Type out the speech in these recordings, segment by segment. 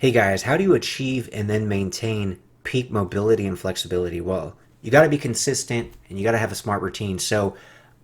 Hey guys, how do you achieve and then maintain peak mobility and flexibility? Well, you got to be consistent and you got to have a smart routine. So,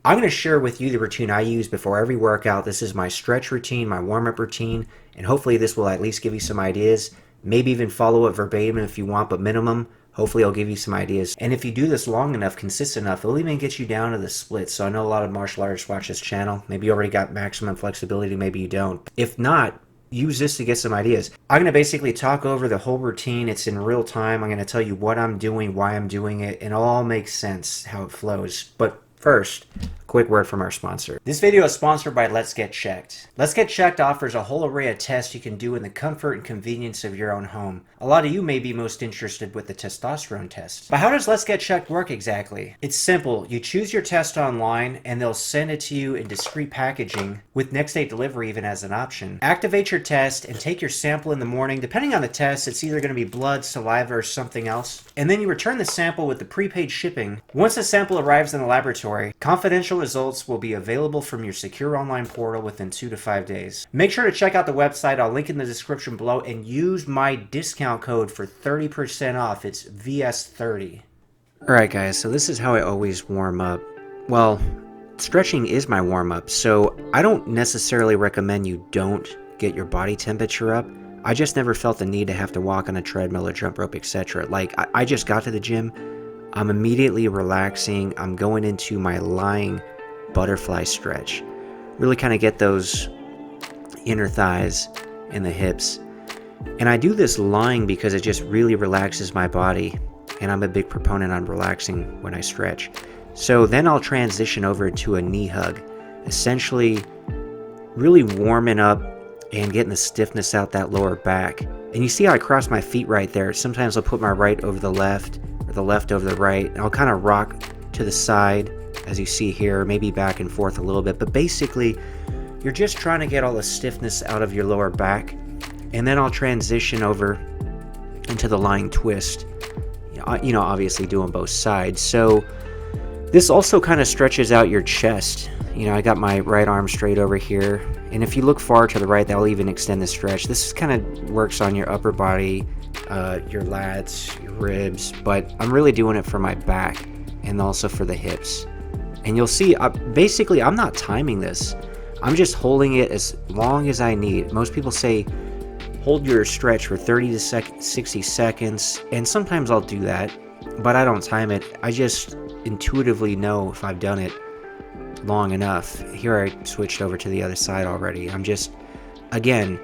I'm going to share with you the routine I use before every workout. This is my stretch routine, my warm up routine, and hopefully, this will at least give you some ideas. Maybe even follow it verbatim if you want, but minimum, hopefully, I'll give you some ideas. And if you do this long enough, consistent enough, it'll even get you down to the splits. So, I know a lot of martial artists watch this channel. Maybe you already got maximum flexibility, maybe you don't. If not, use this to get some ideas. I'm going to basically talk over the whole routine. It's in real time. I'm going to tell you what I'm doing, why I'm doing it, and it all makes sense how it flows. But first, a quick word from our sponsor. This video is sponsored by Let's Get Checked. Let's Get Checked offers a whole array of tests you can do in the comfort and convenience of your own home. A lot of you may be most interested with the testosterone test. But how does Let's Get Checked work exactly? It's simple. You choose your test online and they'll send it to you in discreet packaging with next day delivery even as an option. Activate your test and take your sample in the morning. Depending on the test, it's either going to be blood, saliva, or something else. And then you return the sample with the prepaid shipping. Once the sample arrives in the laboratory, confidential results will be available from your secure online portal within 2 to 5 days. Make sure to check out the website. I'll link in the description below and use my discount code for 30% off. It's VS30. Alright guys, so this is how I always warm up. Well, stretching is my warm up, so I don't necessarily recommend you don't get your body temperature up. I just never felt the need to have to walk on a treadmill or jump rope, etc. Like, I just got to the gym, I'm immediately relaxing, I'm going into my lying butterfly stretch. Really kind of get those inner thighs and the hips. And I do this lying because it just really relaxes my body, and I'm a big proponent on relaxing when I stretch. So then I'll transition over to a knee hug, essentially really warming up and getting the stiffness out that lower back. And you see how I cross my feet right there. Sometimes I'll put my right over the left or the left over the right, and I'll kind of rock to the side as you see here, maybe back and forth a little bit. But basically, you're just trying to get all the stiffness out of your lower back. And then I'll transition over into the lying twist, you know, obviously doing both sides. So this also kind of stretches out your chest. You know, I got my right arm straight over here, and if you look far to the right, that'll even extend the stretch. This kind of works on your upper body, your lats, your ribs, but I'm really doing it for my back and also for the hips. And you'll see, basically, I'm not timing this. I'm just holding it as long as I need. Most people say, hold your stretch for 30 to 60 seconds, and sometimes I'll do that, but I don't time it. I just intuitively know if I've done it long enough. Here I switched over to the other side already. I'm just, again,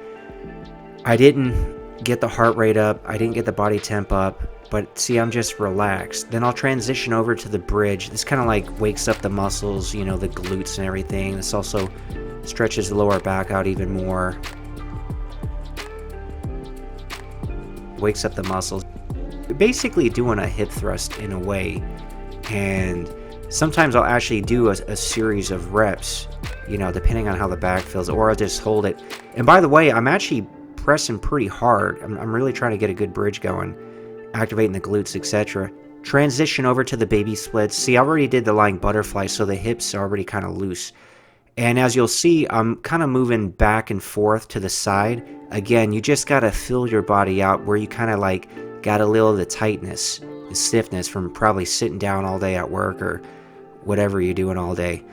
I didn't get the heart rate up, I didn't get the body temp up, but see, I'm just relaxed. Then I'll transition over to the bridge. This kind of like wakes up the muscles, you know, the glutes and everything. This also stretches the lower back out even more. Wakes up the muscles. Basically doing a hip thrust in a way. And sometimes I'll actually do a series of reps, you know, depending on how the back feels, or I'll just hold it. And by the way, I'm actually pressing pretty hard. I'm really trying to get a good bridge going, activating the glutes, etc. Transition over to the baby splits. See, I already did the lying butterfly, so the hips are already kind of loose. And as you'll see, I'm kind of moving back and forth to the side. Again, you just got to fill your body out where you kind of like got a little of the tightness, the stiffness from probably sitting down all day at work or whatever you're doing all day.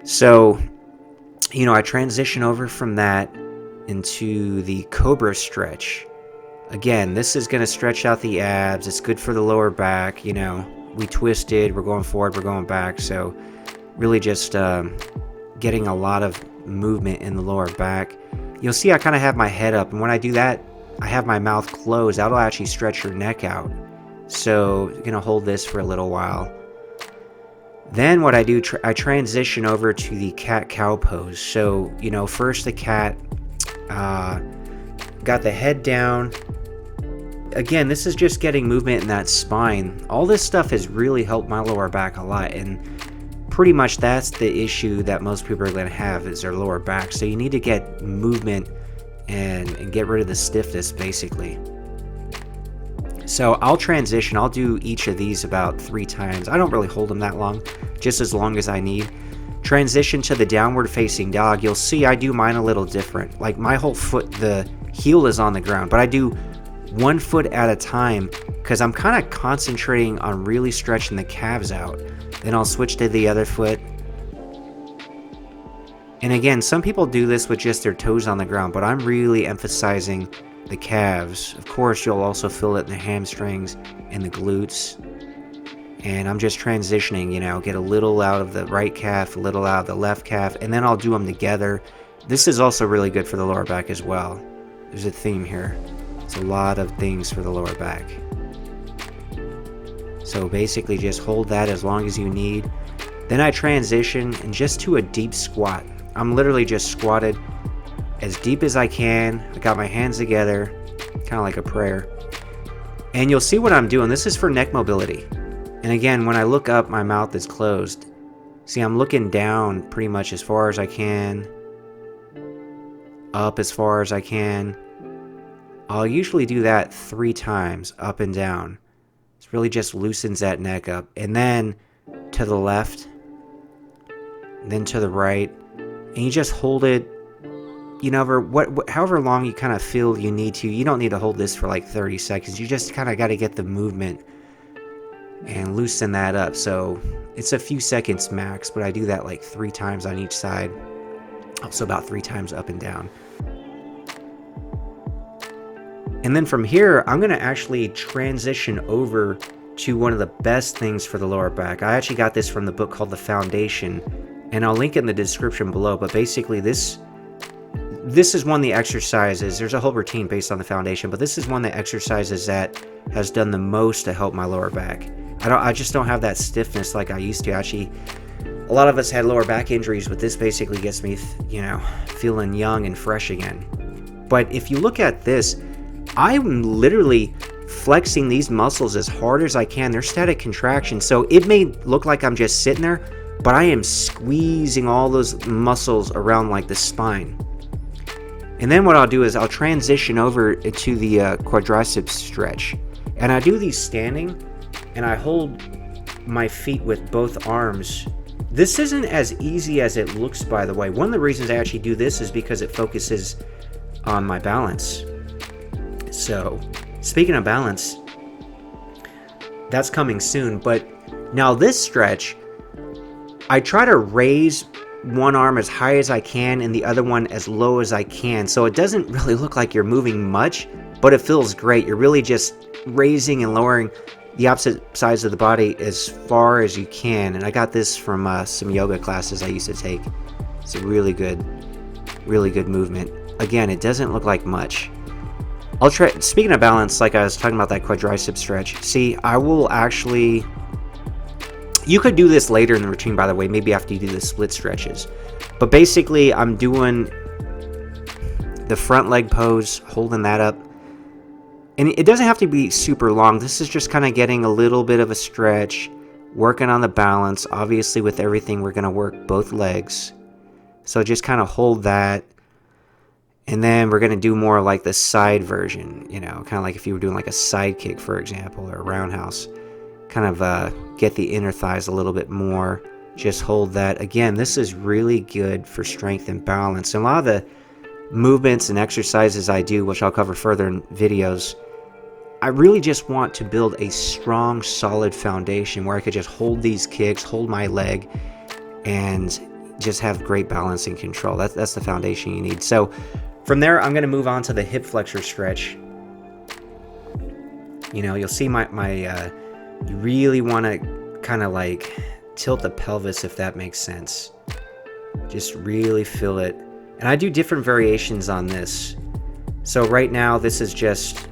So, you know, I transition over from that into the cobra stretch. Again, this is going to stretch out the abs. It's good for the lower back. You know, we twisted, we're going forward, we're going back. So really just getting a lot of movement in the lower back. You'll see I kind of have my head up, and when I do that, I have my mouth closed. That'll actually stretch your neck out. So you're going to hold this for a little while. Then what I do, I transition over to the cat-cow pose. So, you know, first the cat, got the head down. Again, this is just getting movement in that spine. All this stuff has really helped my lower back a lot, and pretty much that's the issue that most people are going to have is their lower back. So you need to get movement and get rid of the stiffness, basically. So I'll transition. I'll do each of these about 3 times. I don't really hold them that long, just as long as I need. transition to the downward facing dog, you'll see I do mine a little different. Like my whole foot, the heel is on the ground, but I do one foot at a time because I'm kind of concentrating on really stretching the calves out. Then I'll switch to the other foot. And again, some people do this with just their toes on the ground, but I'm really emphasizing the calves. Of course, you'll also feel it in the hamstrings and the glutes. And I'm just transitioning, get a little out of the right calf, a little out of the left calf, and then I'll do them together. This is also really good for the lower back as well. There's a theme here. It's a lot of things for the lower back. So basically just hold that as long as you need. Then I transition and just to a deep squat. I'm literally just squatted as deep as I can. I got my hands together, kind of like a prayer. And you'll see what I'm doing. This is for neck mobility. And again, when I look up, my mouth is closed. See, I'm looking down pretty much as far as I can, up as far as I can. I'll usually do that 3 times, up and down. It really just loosens that neck up. And then to the left, then to the right. And you just hold it, however long you kind of feel you need to. You don't need to hold this for like 30 seconds. You just kind of got to get the movement and loosen that up. So it's a few seconds max, but I do that like 3 times on each side. Also about 3 times up and down. And then from here, I'm going to actually transition over to one of the best things for the lower back. I actually got this from the book called The Foundation, and I'll link it in the description below. But basically this is one of the exercises. There's a whole routine based on the foundation, but this is one of the exercises that has done the most to help my lower back. I just don't have that stiffness like I used to. Actually, a lot of us had lower back injuries, but this basically gets me, feeling young and fresh again. But if you look at this, I'm literally flexing these muscles as hard as I can. They're static contractions, so it may look like I'm just sitting there, but I am squeezing all those muscles around like the spine. And then what I'll do is I'll transition over to the quadriceps stretch. And I do these standing, and I hold my feet with both arms. This isn't as easy as it looks, by the way. One of the reasons I actually do this is because it focuses on my balance. So, speaking of balance, that's coming soon. But now this stretch, I try to raise one arm as high as I can and the other one as low as I can. So it doesn't really look like you're moving much, but it feels great. You're really just raising and lowering the opposite sides of the body as far as you can. And I got this from some yoga classes I used to take. It's a really good movement. Again, it doesn't look like much. I'll try. Speaking of balance, like I was talking about that quadricep stretch. See, I will actually. You could do this later in the routine, by the way, maybe after you do the split stretches. But basically, I'm doing the front leg pose, holding that up. And it doesn't have to be super long. This is just kind of getting a little bit of a stretch, working on the balance. Obviously, with everything, we're going to work both legs. So just kind of hold that. And then we're going to do more like the side version, kind of like if you were doing like a side kick, for example, or a roundhouse. Kind of get the inner thighs a little bit more. Just hold that. Again, this is really good for strength and balance. And a lot of the movements and exercises I do, which I'll cover further in videos, I really just want to build a strong, solid foundation where I could just hold these kicks, hold my leg, and just have great balance and control. That's the foundation you need. So from there, I'm going to move on to the hip flexor stretch. You'll see my you really want to kind of like tilt the pelvis, if that makes sense. Just really feel it. And I do different variations on this. So right now, this is just,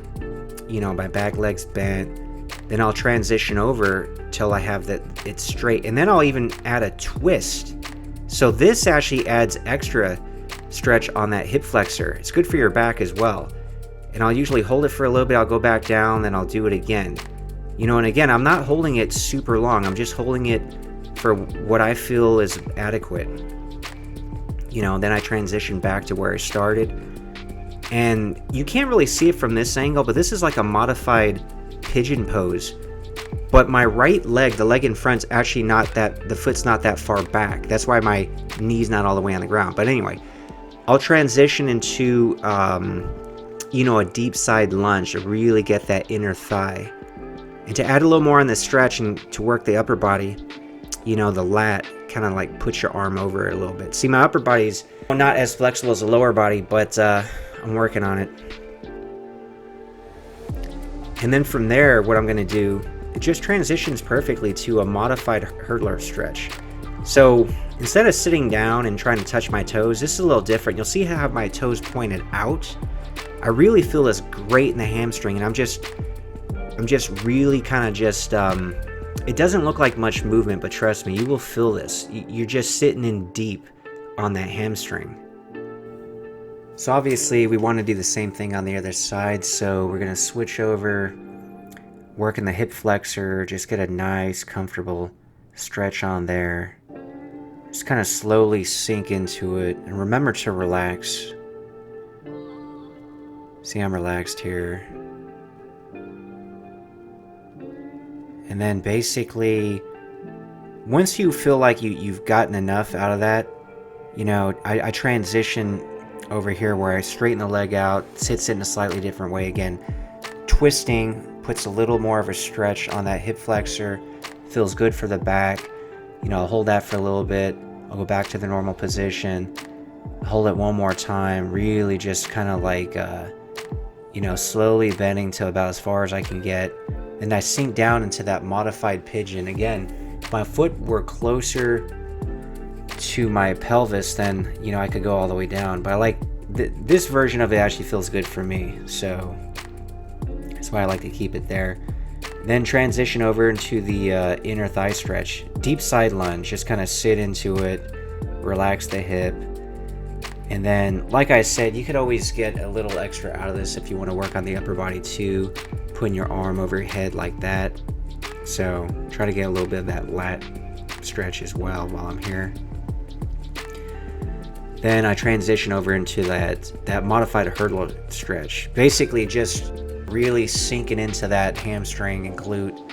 my back leg's bent. Then I'll transition over till I have it's straight. And then I'll even add a twist. So this actually adds extra stretch on that hip flexor. It's good for your back as well. And I'll usually hold it for a little bit. I'll go back down, then I'll do it again. And again, I'm not holding it super long. I'm just holding it for what I feel is adequate. Then I transition back to where I started. And you can't really see it from this angle, but this is like a modified pigeon pose. But my right leg, the leg in front's actually not that, the foot's not that far back. That's why my knee's not all the way on the ground. But anyway, I'll transition into, a deep side lunge to really get that inner thigh. And to add a little more on the stretch and to work the upper body, the lat, kind of like put your arm over it a little bit. See, my upper body's not as flexible as the lower body, but I'm working on it. And then from there, what I'm going to do, it just transitions perfectly to a modified hurdler stretch. So instead of sitting down and trying to touch my toes, this is a little different. You'll see how I have my toes pointed out. I really feel this great in the hamstring, and I'm just really kind of just, it doesn't look like much movement, but trust me, you will feel this. You're just sitting in deep on that hamstring. So obviously we want to do the same thing on the other side, so we're going to switch over, working the hip flexor, just get a nice, comfortable stretch on there. Just kind of slowly sink into it, and remember to relax. See, I'm relaxed here. And then basically, once you feel like you've gotten enough out of that, I transition over here where I straighten the leg out, sits it in a slightly different way again. Twisting puts a little more of a stretch on that hip flexor, feels good for the back. I'll hold that for a little bit. I'll go back to the normal position, hold it one more time, really just kind of like, slowly bending to about as far as I can get. Then I sink down into that modified pigeon. Again, if my foot were closer to my pelvis, then, I could go all the way down. But I like, this version of it actually feels good for me. So that's why I like to keep it there. Then transition over into the inner thigh stretch. Deep side lunge, just kind of sit into it, relax the hip. And then, like I said, you could always get a little extra out of this if you want to work on the upper body too. Putting your arm over your head like that. So try to get a little bit of that lat stretch as well while I'm here. Then I transition over into that modified hurdle stretch. Basically just really sinking into that hamstring and glute.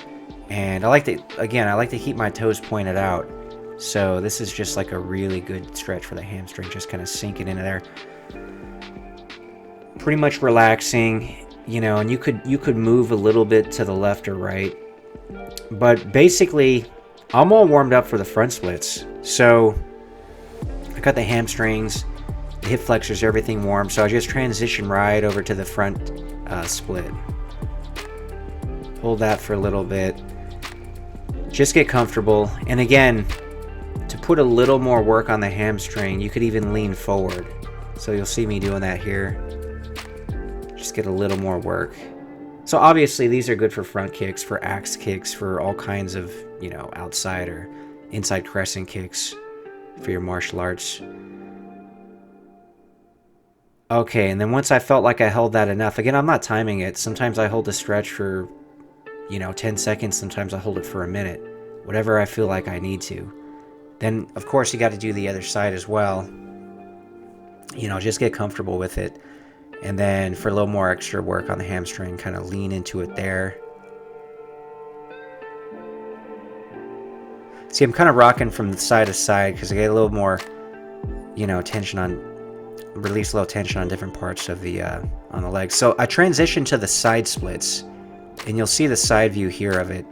And I like to keep my toes pointed out. So this is just like a really good stretch for the hamstring, just kind of sinking into there. Pretty much relaxing. And you could move a little bit to the left or right. But basically, I'm all warmed up for the front splits. So I got the hamstrings, the hip flexors, everything warm. So I just transition right over to the front split. Hold that for a little bit. Just get comfortable. And again, to put a little more work on the hamstring, you could even lean forward. So you'll see me doing that here. Just get a little more work. So obviously these are good for front kicks, for axe kicks, for all kinds of, outside or inside crescent kicks for your martial arts. Okay, and then once I felt like I held that enough, again, I'm not timing it. Sometimes I hold the stretch for, 10 seconds. Sometimes I hold it for a minute. Whatever I feel like I need to. Then, of course, you got to do the other side as well. Just get comfortable with it. And then for a little more extra work on the hamstring, kind of lean into it there. See, I'm kind of rocking from side to side because I get a little more, tension release a little tension on different parts of the, on the legs. So I transition to the side splits, and you'll see the side view here of it.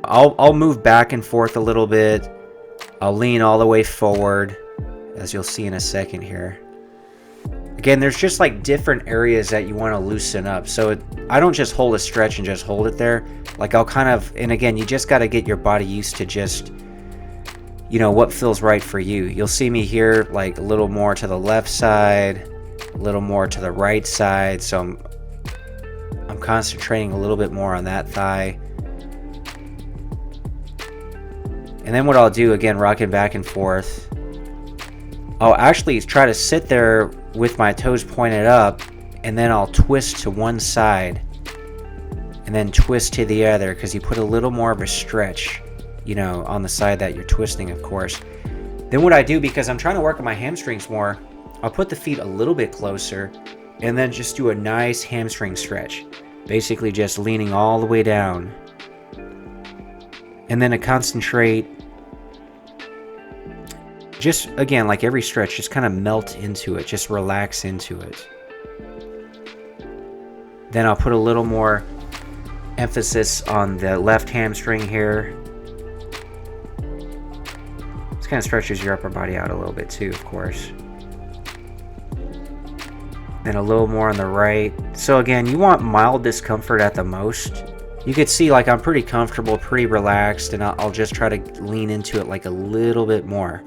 I'll move back and forth a little bit. I'll lean all the way forward, as you'll see in a second here. Again, there's just like different areas that you want to loosen up. So I don't just hold a stretch and just hold it there. Like I'll kind of, and again, you just got to get your body used to just, what feels right for you. You'll see me here like a little more to the left side, a little more to the right side. So I'm concentrating a little bit more on that thigh. And then what I'll do, again, rocking back and forth, I'll actually try to sit there with my toes pointed up, and then I'll twist to one side and then twist to the other, because you put a little more of a stretch, on the side that you're twisting, of course. Then what I do, because I'm trying to work on my hamstrings more, I'll put the feet a little bit closer and then just do a nice hamstring stretch. Basically just leaning all the way down. And then to concentrate, just again, like every stretch, just kind of melt into it, just relax into it. Then I'll put a little more emphasis on the left hamstring here. This kind of stretches your upper body out a little bit too, of course. Then a little more on the right. So again, you want mild discomfort at the most. You can see like I'm pretty comfortable, pretty relaxed, and I'll just try to lean into it like a little bit more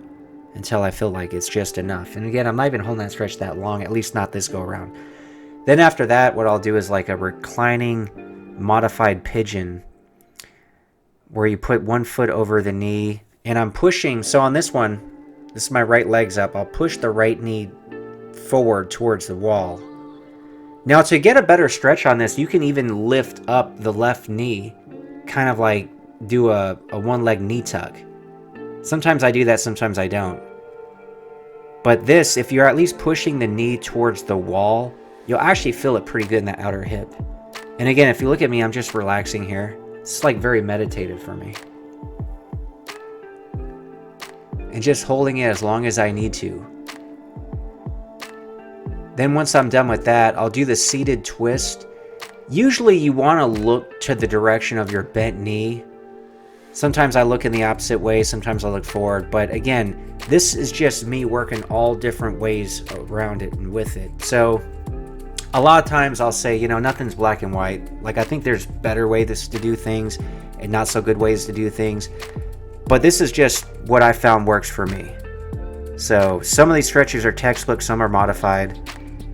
until I feel like it's just enough. And again, I'm not even holding that stretch that long, at least not this go around. Then after that, what I'll do is like a reclining modified pigeon where you put one foot over the knee, and I'm pushing. So on this one, this is my right leg's up. I'll push the right knee forward towards the wall. Now to get a better stretch on this, you can even lift up the left knee, kind of like do a one leg knee tuck. Sometimes I do that, sometimes I don't. But this, if you're at least pushing the knee towards the wall, you'll actually feel it pretty good in the outer hip. And again, if you look at me, I'm just relaxing here. It's like very meditative for me. And just holding it as long as I need to. Then once I'm done with that, I'll do the seated twist. Usually you want to look to the direction of your bent knee. Sometimes I look in the opposite way, sometimes I look forward. But again, this is just me working all different ways around it and with it. So a lot of times I'll say, you know, nothing's black and white. Like I think there's better ways to do things and not so good ways to do things. But this is just what I found works for me. So some of these stretches are textbook, some are modified.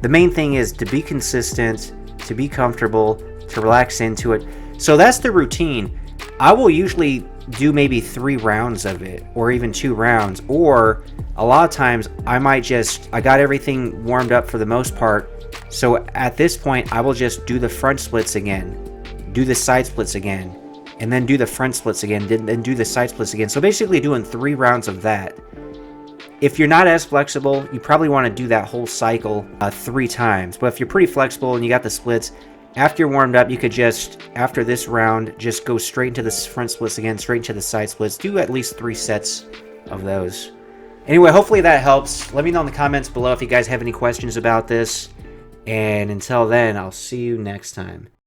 The main thing is to be consistent, to be comfortable, to relax into it. So that's the routine. I will usually do maybe 3 rounds of it, or even 2 rounds, or a lot of times I got everything warmed up for the most part. So at this point, I will just do the front splits again, do the side splits again, and then do the front splits again, then do the side splits again. So basically doing 3 rounds of that. If you're not as flexible, you probably want to do that whole cycle 3 times. But if you're pretty flexible and you got the splits, after you're warmed up, you could just, after this round, just go straight into the front splits again, straight into the side splits. Do at least 3 sets of those. Anyway, hopefully that helps. Let me know in the comments below if you guys have any questions about this. And until then, I'll see you next time.